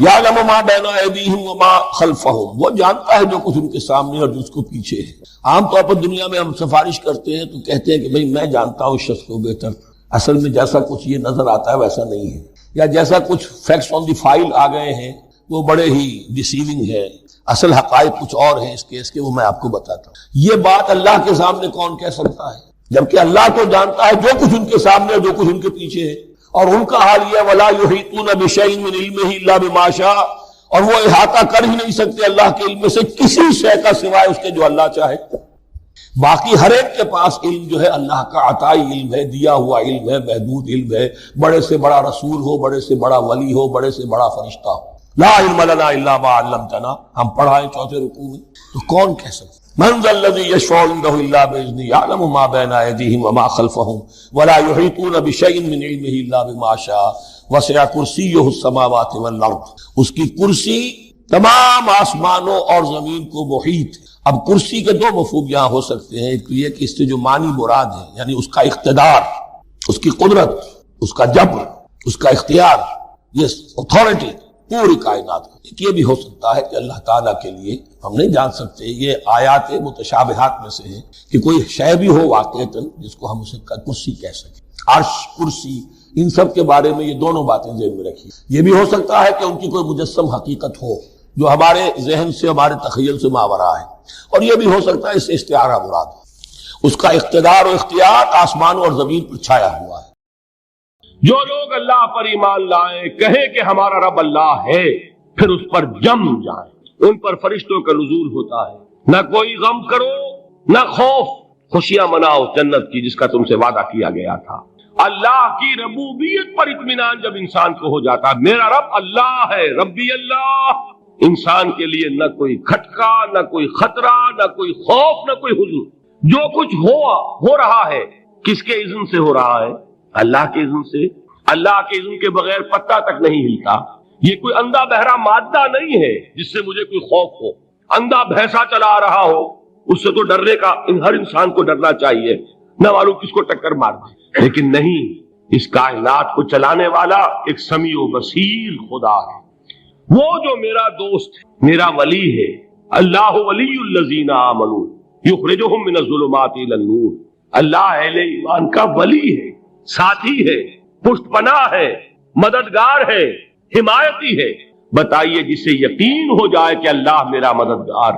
یعلم ما بین ایدیہم وما خلفہم، وہ جانتا ہے جو کچھ ان کے سامنے اور جو اس کو پیچھے ہے۔ عام طور پر دنیا میں ہم سفارش کرتے ہیں تو کہتے ہیں کہ بھئی میں جانتا ہوں اس شخص کو بہتر، اصل میں جیسا کچھ یہ نظر آتا ہے ویسا نہیں ہے، یا جیسا کچھ فیکٹس آن دی فائل آ گئے ہیں وہ بڑے ہی ڈیسیونگ ہے، اصل حقائق کچھ اور ہیں اس کیس کے، وہ میں آپ کو بتاتا ہوں۔ یہ بات اللہ کے سامنے کون کہہ سکتا ہے، جبکہ اللہ تو جانتا ہے جو کچھ ان کے سامنے اور جو کچھ ان کے پیچھے ہے، اور ان کا حال یہ وَلَا يُحِيطُونَ بِشَيْءٍ مِّنْ عِلْمِهِ إِلَّا بِمَا شَاءَ، اور وہ احاطہ کر ہی نہیں سکتے اللہ کے علم سے کسی شے کا سوائے اس کے جو اللہ چاہے۔ باقی ہر ایک کے پاس علم جو ہے اللہ کا عطائی علم ہے، دیا ہوا علم ہے، محدود علم ہے، بڑے سے بڑا رسول ہو، بڑے سے بڑا ولی ہو، بڑے سے بڑا فرشتہ ہو۔ لا علم لنا الا ما علمتنا، ہم پڑھائیں 4 رکوع میں، تو کون کہہ سکتا؟ من ذا الذی یشفع عنده الا باذنہ یعلم ما بین ایدیہم وما خلفہم ولا یحیطون بشیء من علمہ الا بما شاء وسع کرسیہ السماوات والارض، اس کی کرسی تمام آسمانوں اور زمین کو محیط ہے۔ اب کرسی کے دو مفہوم یہاں ہو سکتے ہیں، ایک تو یہ کہ اس سے جو معنی مراد ہے یعنی اس کا اقتدار، اس کی قدرت، اس کا جبر، اس کا اختیار، یہ اتھارٹی پوری کائنات کا۔ ایک یہ بھی ہو سکتا ہے کہ اللہ تعالیٰ کے لیے ہم نہیں جان سکتے، یہ آیات متشابہات میں سے ہیں کہ کوئی شے بھی ہو واقعتاً جس کو ہم اسے کرسی کہہ سکیں۔ عرش، کرسی، ان سب کے بارے میں یہ دونوں باتیں ذہن میں رکھی۔ یہ بھی ہو سکتا ہے کہ ان کی کوئی مجسم حقیقت ہو جو ہمارے ذہن سے، ہمارے تخیل سے ماورا ہے، اور یہ بھی ہو سکتا ہے اس سے استعارہ مراد ہے، اس کا اقتدار و اختیار آسمانوں اور زمین پر چھایا ہوا ہے۔ جو لوگ اللہ پر ایمان لائیں، کہیں کہ ہمارا رب اللہ ہے، پھر اس پر جم جائیں، ان پر فرشتوں کا نزول ہوتا ہے۔ نہ کوئی غم کرو نہ خوف، خوشیاں مناؤ جنت کی جس کا تم سے وعدہ کیا گیا تھا۔ اللہ کی ربوبیت پر اطمینان جب انسان کو ہو جاتا، میرا رب اللہ ہے، ربی اللہ، انسان کے لیے نہ کوئی کھٹکا، نہ کوئی خطرہ، نہ کوئی خوف، نہ کوئی حزن۔ جو کچھ ہو رہا ہے کس کے اذن سے ہو رہا ہے؟ اللہ کے اذن سے۔ اللہ کے اذن کے بغیر پتہ تک نہیں ہلتا۔ یہ کوئی اندھا بہرا مادہ نہیں ہے جس سے مجھے کوئی خوف ہو۔ اندھا بھینسا چلا آ رہا ہو اس سے تو ڈرنے کا ہر انسان کو ڈرنا چاہیے، نہ معلوم کس کو ٹکر مار دے، لیکن نہیں، اس کائنات کو چلانے والا ایک سمیع و بصیر خدا ہے۔ وہ جو میرا دوست ہے، میرا ولی ہے، اللہ ولی الذین آمنوا یخرجہم من الظلمات الی النور، اللہ اہل ایمان کا ولی ہے، ساتھی ہے، پشت پناہ ہے، مددگار ہے، حمایتی ہے۔ بتائیے جسے یقین ہو جائے کہ اللہ میرا مددگار،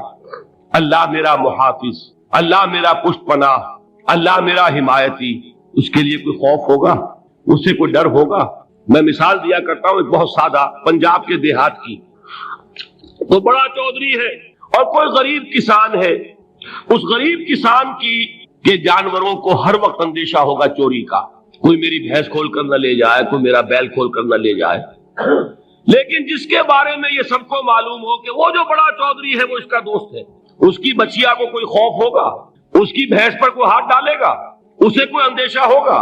اللہ میرا محافظ، اللہ میرا پشت پناہ، اللہ میرا حمایتی، اس کے لیے کوئی خوف ہوگا؟ اس سے کوئی ڈر ہوگا؟ میں مثال دیا کرتا ہوں ایک بہت سادہ، پنجاب کے دیہات کی۔ تو بڑا چودھری ہے اور کوئی غریب کسان ہے، اس غریب کسان کی کہ جانوروں کو ہر وقت اندیشہ ہوگا چوری کا، کوئی میری بھینس کھول کر نہ لے جائے، کوئی میرا بیل کھول کر نہ لے جائے۔ لیکن جس کے بارے میں یہ سب کو معلوم ہو کہ وہ جو بڑا چودھری ہے وہ اس کا دوست ہے، اس کی بچیا کو کوئی خوف ہوگا؟ اس کی بھینس پر کوئی ہاتھ ڈالے گا؟ اسے کوئی اندیشہ ہوگا؟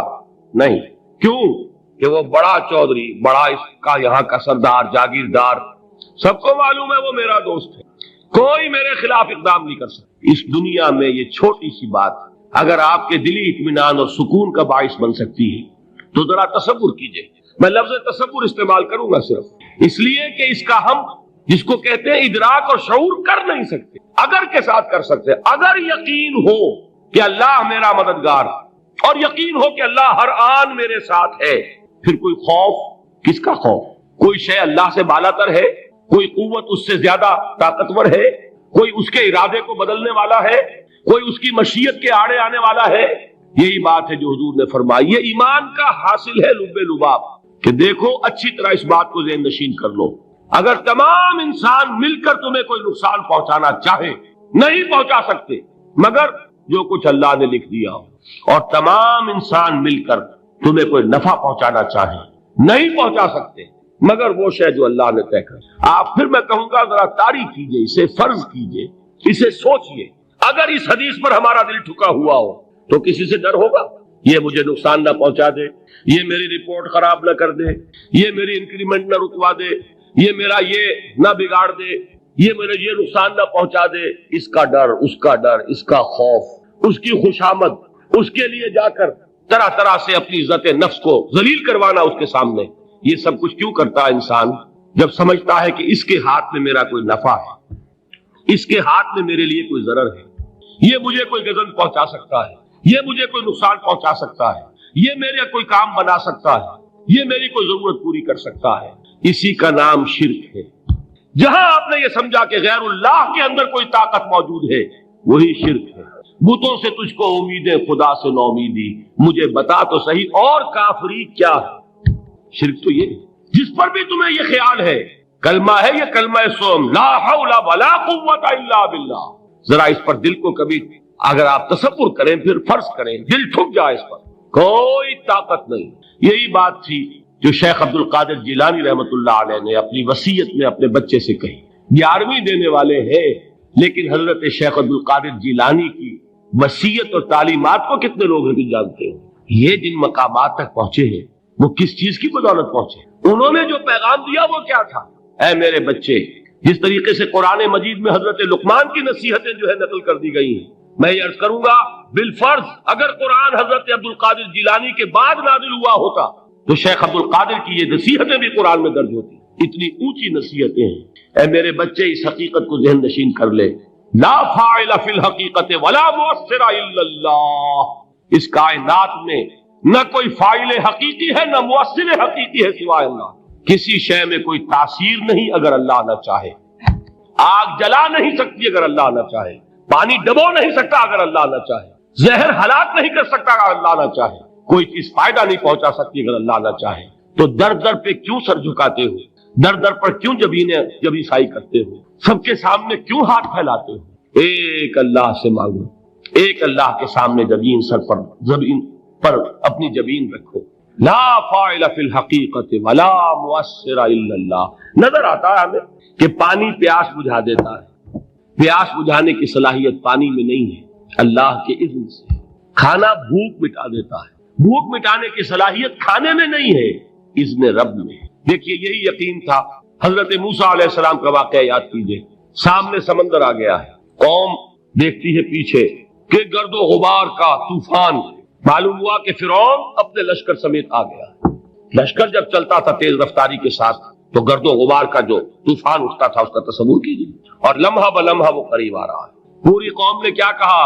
نہیں۔ کیوں؟ کہ وہ بڑا چودھری، بڑا اس کا یہاں کا سردار، جاگیردار، سب کو معلوم ہے وہ میرا دوست ہے، کوئی میرے خلاف اقدام نہیں کر سکتا۔ اس دنیا میں یہ چھوٹی سی بات اگر آپ کے دلی اطمینان اور سکون کا باعث بن سکتی ہے تو ذرا تصور کیجئے۔ میں لفظ تصور استعمال کروں گا صرف اس لیے کہ اس کا ہم جس کو کہتے ہیں ادراک اور شعور کر نہیں سکتے، اگر کے ساتھ کر سکتے۔ اگر یقین ہو کہ اللہ میرا مددگار اور یقین ہو کہ اللہ ہر آن میرے ساتھ ہے، پھر کوئی خوف، کس کا خوف؟ کوئی شے اللہ سے بالاتر ہے؟ کوئی قوت اس سے زیادہ طاقتور ہے؟ کوئی اس کے ارادے کو بدلنے والا ہے؟ کوئی اس کی مشیت کے آڑے آنے والا ہے؟ یہی بات ہے جو حضور نے فرمائی۔ یہ ایمان کا حاصل ہے لب لباب، کہ دیکھو اچھی طرح اس بات کو ذہن نشین کر لو، اگر تمام انسان مل کر تمہیں کوئی نقصان پہنچانا چاہے نہیں پہنچا سکتے مگر جو کچھ اللہ نے لکھ دیا ہو، اور تمام انسان مل کر تمہیں کوئی نفع پہنچانا چاہے نہیں پہنچا سکتے مگر وہ شے جو اللہ نے طے کر۔ آپ پھر میں کہوں گا ذرا طاری کیجئے، اسے فرض کیجئے، اسے سوچئے، اگر اس حدیث پر ہمارا دل ٹھکا ہوا ہو تو کسی سے ڈر ہوگا؟ یہ مجھے نقصان نہ پہنچا دے، یہ میری رپورٹ خراب نہ کر دے، یہ میری انکریمنٹ نہ رکوا دے، یہ میرا یہ نہ بگاڑ دے، یہ میرے یہ نقصان نہ پہنچا دے، اس کا ڈر، اس کا ڈر، اس کا خوف، اس کی خوشامد، اس کے لیے جا کر طرح طرح سے اپنی عزت نفس کو ذلیل کروانا اس کے سامنے۔ یہ سب کچھ کیوں کرتا ہے انسان؟ جب سمجھتا ہے کہ اس کے ہاتھ میں میرا کوئی نفع ہے، اس کے ہاتھ میں میرے لیے کوئی ضرر ہے، یہ مجھے کوئی غضب پہنچا سکتا ہے، یہ مجھے کوئی نقصان پہنچا سکتا ہے، یہ میرے کوئی کام بنا سکتا ہے، یہ میری کوئی ضرورت پوری کر سکتا ہے، اسی کا نام شرک ہے۔ جہاں آپ نے یہ سمجھا کہ غیر اللہ کے اندر کوئی طاقت موجود ہے وہی شرک ہے۔ بتوں سے تجھ کو امیدیں، خدا سے نو امیدی، مجھے بتا تو صحیح اور کافری کیا ہے؟ شرک تو یہ ہے۔ جس پر بھی تمہیں یہ خیال ہے، کلمہ ہے یہ کلمہ سوم، لا حول ولا قوت الا باللہ، ذرا اس پر دل کو کبھی اگر آپ تصور کریں، پھر فرض کریں، دل ٹھک جائے اس پر، کوئی طاقت نہیں۔ یہی بات تھی جو شیخ عبد القادر جیلانی رحمۃ اللہ علیہ نے اپنی وصیت میں اپنے بچے سے کہی۔ 11ویں دینے والے ہیں لیکن حضرت شیخ عبد القادر جیلانی کی وصیت اور تعلیمات کو کتنے لوگ ہیں جانتے ہو؟ یہ جن مقامات تک پہنچے ہیں وہ کس چیز کی بدولت پہنچے؟ انہوں نے جو پیغام دیا وہ کیا تھا؟ اے میرے بچے، جس طریقے سے قرآن مجید میں حضرت لقمان کی نصیحتیں جو ہے نقل کر دی گئی ہیں. میں یہ عرض کروں گا بالفرض اگر قرآن حضرت عبد القادر جیلانی کے بعد نازل ہوا ہوتا تو شیخ عبد القادر کی یہ نصیحتیں بھی قرآن میں درج ہوتی. اتنی اونچی نصیحتیں ہیں. اے میرے بچے اس حقیقت کو ذہن نشین کر لے, لا فاعل فی الحقیقت ولا مؤثر الا اللہ. اس کائنات میں نہ کوئی فاعل حقیقی ہے نہ مؤثر حقیقی ہے سوائے اللہ. کسی شے میں کوئی تاثیر نہیں اگر اللہ نہ چاہے. آگ جلا نہیں سکتی اگر اللہ نہ چاہے. پانی ڈبو نہیں سکتا اگر اللہ نہ چاہے. زہر ہلاک نہیں کر سکتا اگر اللہ نہ چاہے. کوئی چیز فائدہ نہیں پہنچا سکتی اگر اللہ نہ چاہے. تو در در پہ کیوں سر جھکاتے ہو, در در پر کیوں جبیں سائی کرتے ہو, سب کے سامنے کیوں ہاتھ پھیلاتے ہو؟ ایک اللہ سے مانگو, ایک اللہ کے سامنے جبین سر پر زمین پر اپنی جبین رکھو. لا فاعل فی الحقیقت ولا مؤثر الا اللہ. نظر آتا ہے ہمیں کہ پانی پیاس بجھا دیتا ہے. پیاس بجھانے کی صلاحیت پانی میں نہیں ہے, اللہ کے اذن سے. کھانا بھوک مٹا دیتا ہے, بھوک مٹانے کی صلاحیت کھانے میں نہیں ہے, اذن رب میں. دیکھیے یہی یقین تھا. حضرت موسیٰ علیہ السلام کا واقعہ یاد کیجئے. سامنے سمندر آ گیا ہے, قوم دیکھتی ہے پیچھے کہ گرد و غبار کا طوفان. معلوم ہوا کہ فرعون اپنے لشکر سمیت آ گیا. لشکر جب چلتا تھا تیز رفتاری کے ساتھ تو گرد و غبار کا جو طوفان اٹھتا تھا اس کا تصور کیجیے, اور لمحہ بلمحہ وہ قریب آ رہا ہے. پوری قوم نے کیا کہا,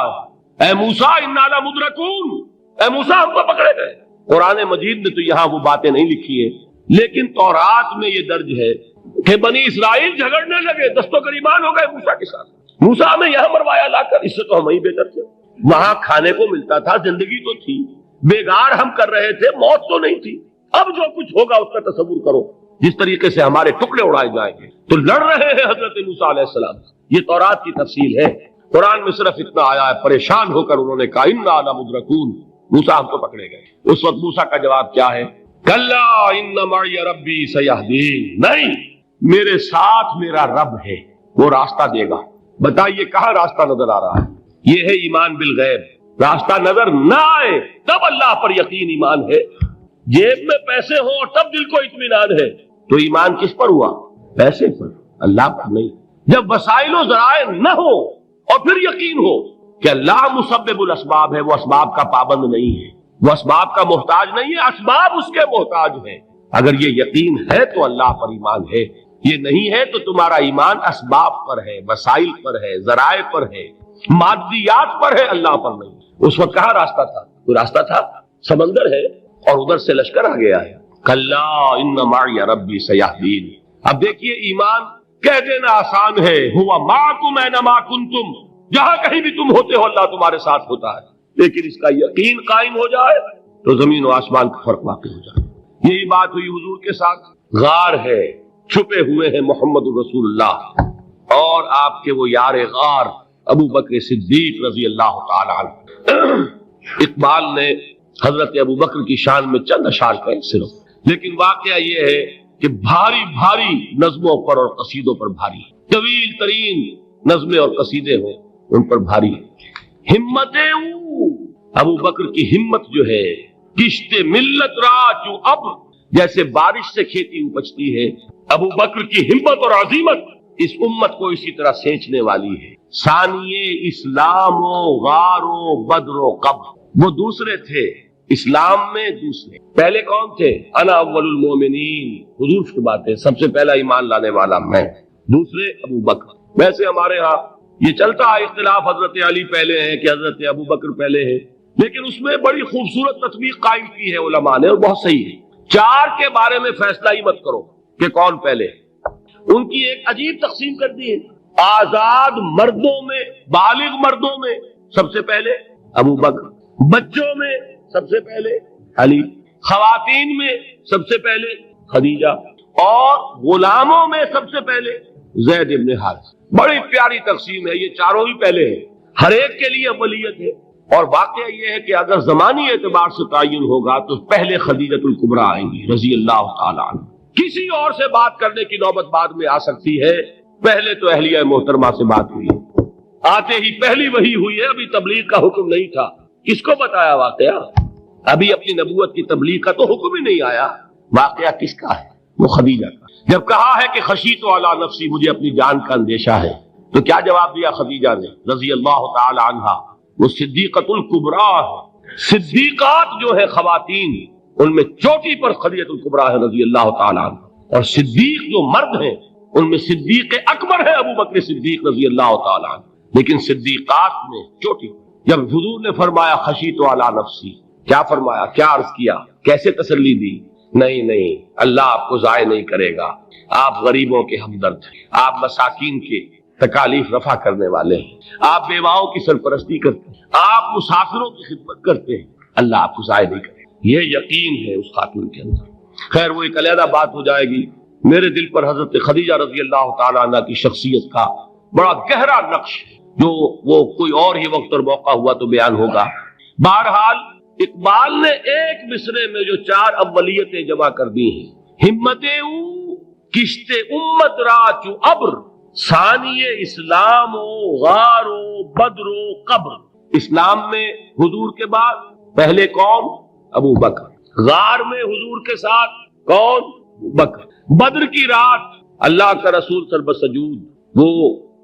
اے موسیٰ انا لمدرکون, اے موسیٰ ہم کو پکڑے گئے. قرآن مجید نے تو یہاں وہ باتیں نہیں لکھی ہیں, لیکن تورات میں یہ درج ہے کہ بنی اسرائیل جھگڑنے لگے, دست و گریبان ہو گئے موسیٰ کے ساتھ. موسیٰ ہمیں یہاں مروایا لا کر, اس سے تو ہم ہی بہتر تھے. وہاں کھانے کو ملتا تھا, زندگی تو تھی, بیگار ہم کر رہے تھے, موت تو نہیں تھی. اب جو کچھ ہوگا اس کا تصور کرو, جس طریقے سے ہمارے ٹکڑے اڑائے جائیں گے. تو لڑ رہے ہیں حضرت موسیٰ علیہ السلام. یہ تورات کی تفصیل ہے. قرآن میں صرف اتنا آیا ہے, پریشان ہو کر انہوں نے کہا انا لمدرکون, موسیٰ ہم کو پکڑے گئے. اس وقت موسیٰ کا جواب کیا ہے, کلا ان معی ربی سیہدین. نہیں, میرے ساتھ میرا رب ہے, وہ راستہ دے گا. بتائیے کہاں راستہ نظر آ رہا ہے؟ یہ ہے ایمان بالغیب. راستہ نظر نہ آئے تب اللہ پر یقین ایمان ہے. جیب میں پیسے ہوں اور تب دل کو اطمینان ہے, تو ایمان کس پر ہوا؟ پیسے پر, اللہ پر نہیں. جب وسائل و ذرائع نہ ہو اور پھر یقین ہو کہ اللہ مسبب الاسباب ہے, وہ اسباب کا پابند نہیں ہے, وہ اسباب کا محتاج نہیں ہے, اسباب اس کے محتاج ہیں. اگر یہ یقین ہے تو اللہ پر ایمان ہے, یہ نہیں ہے تو تمہارا ایمان اسباب پر ہے, وسائل پر ہے, ذرائع پر ہے, مادیات پر ہے, اللہ پر نہیں. اس وقت کہاں راستہ تھا؟ کوئی راستہ تھا؟ سمندر ہے اور ادھر سے لشکر آ گیا ہے. کلا ان معی ربی سیہدین. اب دیکھیے ایمان کہہ دینا آسان ہے, ہوا معکم اینما کنتم, جہاں کہیں بھی تم ہوتے ہو اللہ تمہارے ساتھ ہوتا ہے. لیکن اس کا یقین قائم ہو جائے تو زمین و آسمان کا فرق واقع ہو جائے. یہی بات ہوئی حضور کے ساتھ. غار ہے, چھپے ہوئے ہیں محمد رسول اللہ اور آپ کے وہ یار غار ابو بکر صدیق رضی اللہ تعالی عنہ. اقبال نے حضرت ابو بکر کی شان میں چند اشعار کہے صرف, لیکن واقعہ یہ ہے کہ بھاری بھاری نظموں پر اور قصیدوں پر بھاری, طویل ترین نظمیں اور قصیدے ہوں ان پر بھاری. ہمتیں ابو بکر کی ہمت جو ہے, کشت ملت را جو اب جیسے بارش سے کھیتی اپجتی ہے, ابو بکر کی ہمت اور عظیمت اس امت کو اسی طرح سینچنے والی ہے. ثانیے اسلام و غار و بدر و قبر, وہ دوسرے تھے اسلام میں, دوسرے. پہلے کون تھے؟ انا اول المومنین, حضور فرماتے ہیں سب سے پہلا ایمان لانے والا میں. دوسرے ابو بکر. ویسے ہمارے ہاں یہ چلتا ہے اختلاف, حضرت علی پہلے ہیں کہ حضرت ابو بکر پہلے ہیں, لیکن اس میں بڑی خوبصورت تطبیق قائم کی ہے علماء نے, اور بہت صحیح ہے. چار کے بارے میں فیصلہ ہی مت کرو کہ کون پہلے. ان کی ایک عجیب تقسیم کر دی ہے. آزاد مردوں میں, بالغ مردوں میں سب سے پہلے ابو بکر, بچوں میں سب سے پہلے علی, خواتین میں سب سے پہلے خدیجہ, اور غلاموں میں سب سے پہلے زید ابن حارث. بڑی پیاری تقسیم ہے. یہ چاروں ہی پہلے ہیں, ہر ایک کے لیے اولیت ہے. اور واقعہ یہ ہے کہ اگر زمانی اعتبار سے تعین ہوگا تو پہلے خدیجۃ الکبریٰ آئیں گی رضی اللہ تعالی عنہ. کسی اور سے بات کرنے کی نوبت بعد میں آ سکتی ہے, پہلے تو اہلیہ محترمہ سے بات ہوئی, آتے ہی پہلی وحی ہوئی ہے. ابھی تبلیغ کا حکم نہیں تھا. کس کو بتایا واقعہ؟ ابھی اپنی نبوت کی تبلیغ کا تو حکم ہی نہیں آیا. واقعہ کس کا ہے؟ وہ خدیجہ کا۔ جب کہا ہے کہ خشیت علی نفسی، مجھے اپنی جان کا اندیشہ ہے، تو کیا جواب دیا خدیجہ نے رضی اللہ تعالی عنہا؟ وہ صدیقۃ الکبریٰ ہے۔ صدیقات جو ہے خواتین، ان میں چوٹی پر خدیجہ الکبریٰ ہے رضی اللہ تعالی عنہ، اور صدیق جو مرد ہیں ان میں صدیق اکبر ہے ابو بکر صدیق رضی اللہ تعالی عنہ، لیکن صدیقات میں چوٹی۔ جب حضور نے فرمایا خشیت علی نفسی، کیا فرمایا، کیا عرض کیا، کیسے تسلی دی؟ نہیں، اللہ آپ کو ضائع نہیں کرے گا، آپ غریبوں کے ہمدرد ہیں، آپ مساکین کے تکالیف رفع کرنے والے ہیں، آپ بیواؤں کی سرپرستی کرتے ہیں، آپ مسافروں کی خدمت کرتے ہیں، اللہ آپ کو ضائع نہیں کرے گا۔ یہ یقین ہے اس خاتون کے اندر۔ خیر وہ ایک علیحدہ بات ہو جائے گی۔ میرے دل پر حضرت خدیجہ رضی اللہ تعالی عنہ کی شخصیت کا بڑا گہرا نقش ہے، جو وہ کوئی اور ہی وقت اور موقع ہوا تو بیان ہوگا۔ بہرحال اقبال نے ایک مصرے میں جو 4 اولیتیں جمع کر دی ہیں، ہمت او کشت امت را چو ابر، ثانی اسلام و غار و بدر و قبر۔ اسلام میں حضور کے بعد پہلے کون؟ ابو بکر۔ غار میں حضور کے ساتھ کون؟ ابو بکر۔ بدر کی رات اللہ کا رسول سر بسجود، وہ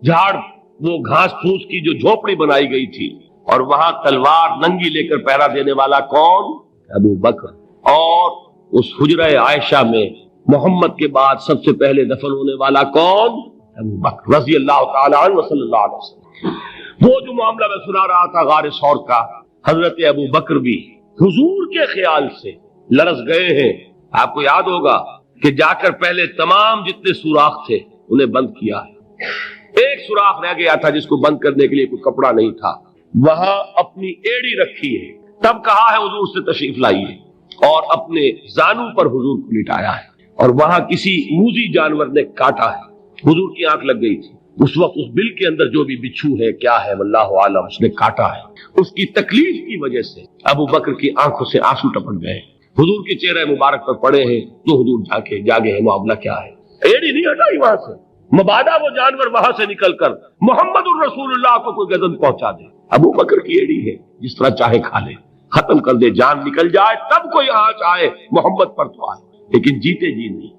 جھاڑ، وہ گھاس پھوس کی جو جھوپڑی بنائی گئی تھی، اور وہاں تلوار ننگی لے کر پہرا دینے والا کون؟ ابو بکر۔ اور اس حجرہ عائشہ میں محمد کے بعد سب سے پہلے دفن ہونے والا کون؟ ابو بکر رضی اللہ تعالی عنہ وصلی اللہ علیہ وسلم۔ وہ جو معاملہ میں سنا رہا تھا غار ثور کا، حضرت ابو بکر بھی حضور کے خیال سے لرز گئے ہیں۔ آپ کو یاد ہوگا کہ جا کر پہلے تمام جتنے سوراخ تھے انہیں بند کیا ہے، ایک سوراخ رہ گیا تھا جس کو بند کرنے کے لیے کوئی کپڑا نہیں تھا، وہاں اپنی ایڑی رکھی ہے، تب کہا ہے حضور سے تشریف لائیے، اور اپنے زانو پر حضور کو لٹایا ہے، اور وہاں کسی موذی جانور نے کاٹا ہے، حضور کی آنکھ لگ گئی تھی، اس وقت اس بل کے اندر جو بھی بچھو ہے کیا ہے واللہ عالم، اس نے کاٹا ہے، اس کی تکلیف کی وجہ سے ابو بکر کی آنکھوں سے آنسو ٹپک گئے، حضور کے چہرے مبارک پر پڑے ہیں، تو حضور جاگے ہیں، معاملہ کیا ہے؟ ایڑی نہیں ہٹائی وہاں سے، مبادا وہ جانور وہاں سے نکل کر محمد الرسول اللہ کو کوئی گزن پہنچا دے، ابو بکر کی ایڑی ہے، جس طرح چاہے کھا لے، ختم کر دے، جان نکل جائے تب کوئی آنچ آئے محمد پر تو آئے، لیکن جیتے جی نہیں۔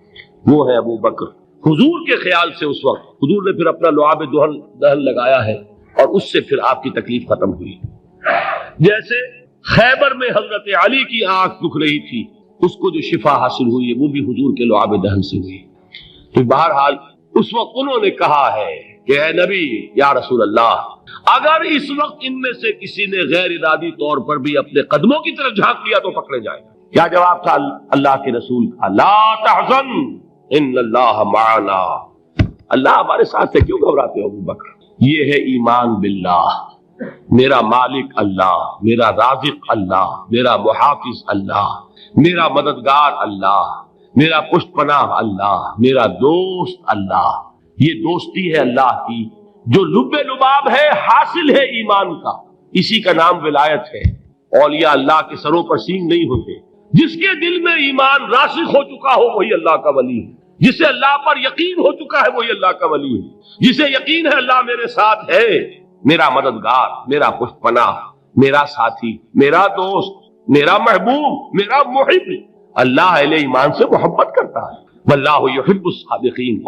وہ ہے ابو بکر۔ حضور کے خیال سے اس وقت حضور نے پھر اپنا لعاب دہن لگایا ہے، اور اس سے پھر آپ کی تکلیف ختم ہوئی۔ جیسے خیبر میں حضرت علی کی آنکھ دکھ رہی تھی، اس کو جو شفا حاصل ہوئی ہے وہ بھی حضور کے لعاب دہن سے ہوئی۔ تو بہرحال اس وقت انہوں نے کہا ہے کہ اے نبی یا رسول اللہ، اگر اس وقت ان میں سے کسی نے غیر ارادی طور پر بھی اپنے قدموں کی طرف جھانک لیا تو پکڑے جائے گا۔ کیا جواب تھا اللہ کے رسول کا؟ لا تحزن ان اللہ معنا، اللہ ہمارے ساتھ ہے، کیوں گھبراتے ہو ابو بکر؟ یہ ہے ایمان باللہ، میرا مالک اللہ، میرا رازق اللہ، میرا محافظ اللہ، میرا مددگار اللہ، میرا پشت پناہ اللہ، میرا دوست اللہ۔ یہ دوستی ہے اللہ کی جو لب لباب ہے، حاصل ہے ایمان کا، اسی کا نام ولایت ہے۔ اولیاء اللہ کے سروں پر سینگ نہیں ہوتے، جس کے دل میں ایمان راسخ ہو چکا ہو وہی اللہ کا ولی ہے، جسے اللہ پر یقین ہو چکا ہے وہی اللہ کا ولی ہے، جسے یقین ہے اللہ میرے ساتھ ہے، میرا مددگار، میرا پشت پناہ، میرا ساتھی، میرا دوست، میرا محبوب، میرا محب۔ اللہ اہل ایمان سے محبت کرتا ہے، واللہ یحب الصادقین،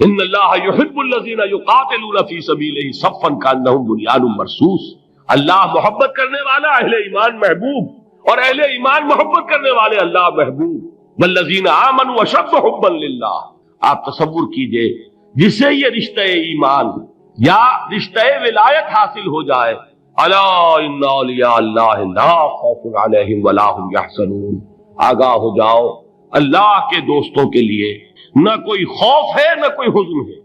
ان اللہ یحب الذین یقاتلون فی سبیلہ صفا کانہم بنیان مرصوص۔ اللہ محبت کرنے والا، اہل ایمان محبوب، اور اہل ایمان محبت کرنے والے اللہ محبوب۔ والذین آمنوا اشد حبا للہ۔ آپ تصور کیجئے جسے یہ رشتہ ایمان یا رشتہ ولایت حاصل ہو جائے، الا ان اولیاء اللہ لا خوف علیہم ولا هم یحزنون، آگاہ ہو جاؤ اللہ کے دوستوں کے لیے نہ کوئی خوف ہے نہ کوئی حزن ہے،